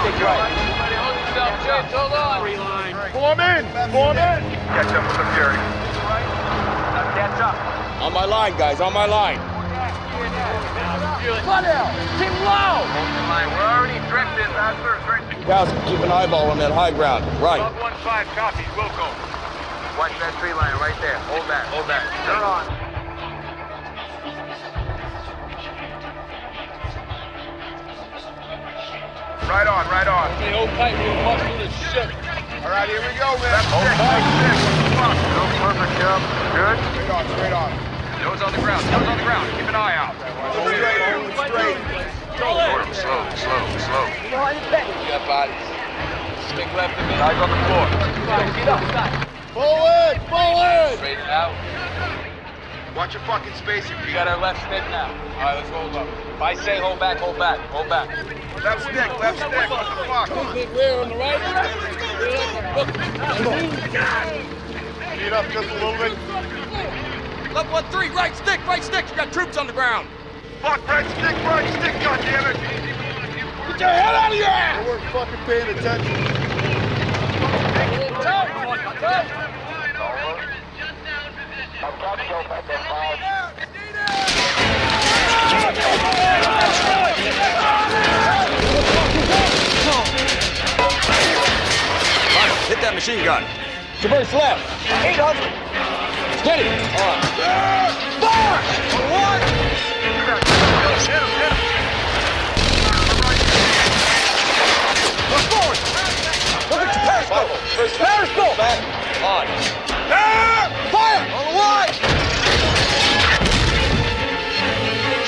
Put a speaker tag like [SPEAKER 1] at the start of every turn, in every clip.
[SPEAKER 1] Stick right.
[SPEAKER 2] Everybody hold yourself, James. Hold on.
[SPEAKER 3] Form in! Form in!
[SPEAKER 4] Catch up with the Fury.
[SPEAKER 1] Catch up.
[SPEAKER 3] On my line, guys, on my line.
[SPEAKER 2] Flood out. Keep low.
[SPEAKER 4] We're already drifting.
[SPEAKER 3] Guys, keep an eyeball on that high ground. Right.
[SPEAKER 4] Sub 1-5 copies. Wilco.
[SPEAKER 1] Watch that tree line right there. Hold that. Hold that. You're on.
[SPEAKER 4] Right on, right on.
[SPEAKER 2] Stay hold tight. We're muscle as shit.
[SPEAKER 4] All right, here we go, man. Hold tight. What the fuck?
[SPEAKER 1] Perfect job. Good.
[SPEAKER 4] Straight on, straight on.
[SPEAKER 5] Nose on the ground, nose on the ground. Keep an eye out.
[SPEAKER 4] Hold straight.
[SPEAKER 5] Slow.
[SPEAKER 2] You got bodies. Stick left a minute.
[SPEAKER 5] Eyes on the floor.
[SPEAKER 2] Get up.
[SPEAKER 3] Forward! Forward!
[SPEAKER 2] Straight it out.
[SPEAKER 4] Watch your fucking spacing,
[SPEAKER 2] We
[SPEAKER 4] Pete.
[SPEAKER 2] got our left stick now. All right, let's hold up. If I say hold back, hold back. Hold back.
[SPEAKER 4] Left stick, what the fuck?
[SPEAKER 3] Rear on the right.
[SPEAKER 4] Speed up just a little bit.
[SPEAKER 5] Left 1-3, right stick. You got troops on the ground.
[SPEAKER 4] Fuck, right stick, goddammit.
[SPEAKER 3] Get your head out of your ass!
[SPEAKER 4] We weren't fucking paying attention.
[SPEAKER 5] Hit that machine gun.
[SPEAKER 3] Traverse left.
[SPEAKER 1] 800.
[SPEAKER 3] Steady.
[SPEAKER 5] On.
[SPEAKER 3] Fire!
[SPEAKER 5] Look forward. Look at your periscope.
[SPEAKER 3] Periscope!
[SPEAKER 5] Back. On.
[SPEAKER 3] Fire!
[SPEAKER 5] On the line.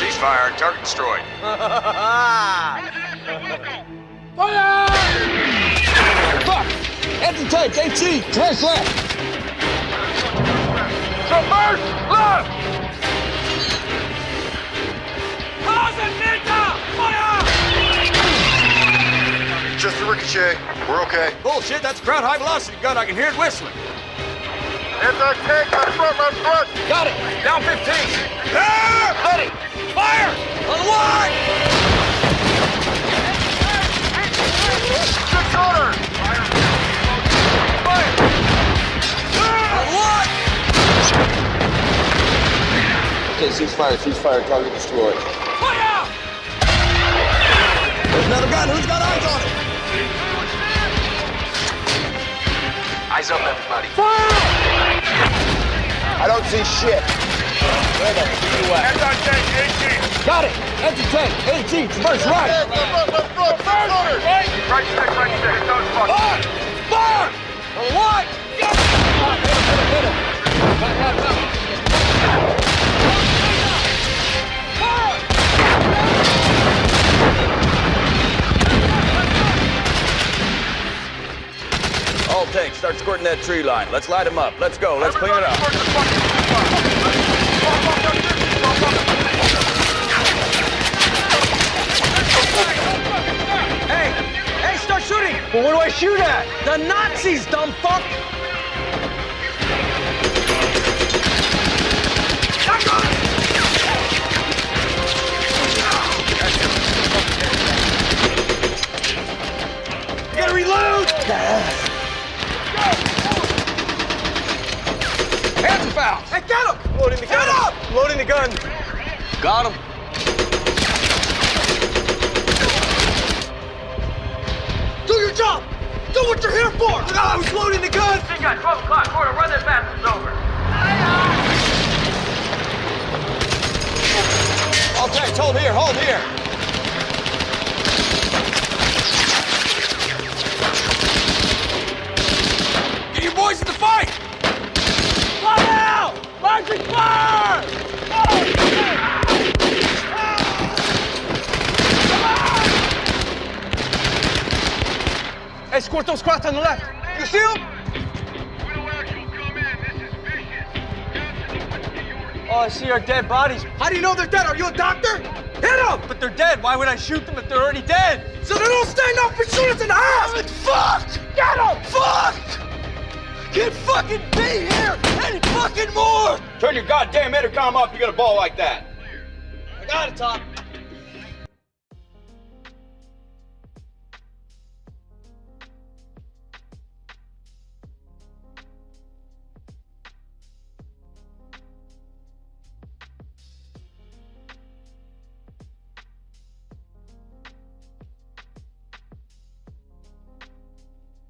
[SPEAKER 5] Ceasefire. Target destroyed.
[SPEAKER 3] Fire! Fuck! Engine tank, HE, traverse left.
[SPEAKER 4] Submerge left! Just a ricochet. We're okay.
[SPEAKER 5] Bullshit, that's a ground high velocity gun. I can hear it whistling.
[SPEAKER 4] Here's our tank, right front.
[SPEAKER 3] Got it.
[SPEAKER 5] Down 15. Ready. Fire! On the line!
[SPEAKER 4] 600!
[SPEAKER 5] Fire! On the line!
[SPEAKER 3] Okay, ceasefire, target destroyed.
[SPEAKER 5] Fire! There's another gun. Who's got eyes on it?
[SPEAKER 1] Eyes up, everybody.
[SPEAKER 3] I don't see shit.
[SPEAKER 4] Heads on tank, 18.
[SPEAKER 3] Got it. Engine tank, HE, traverse right.
[SPEAKER 4] Left front, 600! Right stick, those fuckers.
[SPEAKER 3] Fire! Fire!
[SPEAKER 5] On the line!
[SPEAKER 3] Hit him.
[SPEAKER 5] All tanks, start squirting that tree line. Let's light them up. Let's go. Let's clean it up.
[SPEAKER 1] Hey, start shooting. Well, what do I shoot at? The Nazis, dumb fuck. You gotta reload.
[SPEAKER 5] Hands and fouls.
[SPEAKER 1] Hey, get him. Loading the gun.
[SPEAKER 5] Get up!
[SPEAKER 1] Loading the gun.
[SPEAKER 5] Got him.
[SPEAKER 1] Do your job. Do what you're here for. No, I was loading the gun.
[SPEAKER 2] Big guy, 12 o'clock. Quarter, run that bastards over.
[SPEAKER 5] All tanks, hold here, hold here. Get your boys in the fight!
[SPEAKER 2] Fire out! Marching fire!
[SPEAKER 1] Escort those squats on the left. You see them? Oh, I see our dead bodies. How do you know they're dead? Are you a doctor? Hit them! But they're dead. Why would I shoot them if they're already dead? So they don't stand up and shoot us in the ass! It's fucked! Get them! Fucked! Can't fucking be here any fucking more!
[SPEAKER 5] Turn your goddamn intercom off, you got a ball like that.
[SPEAKER 1] I got it, Tom.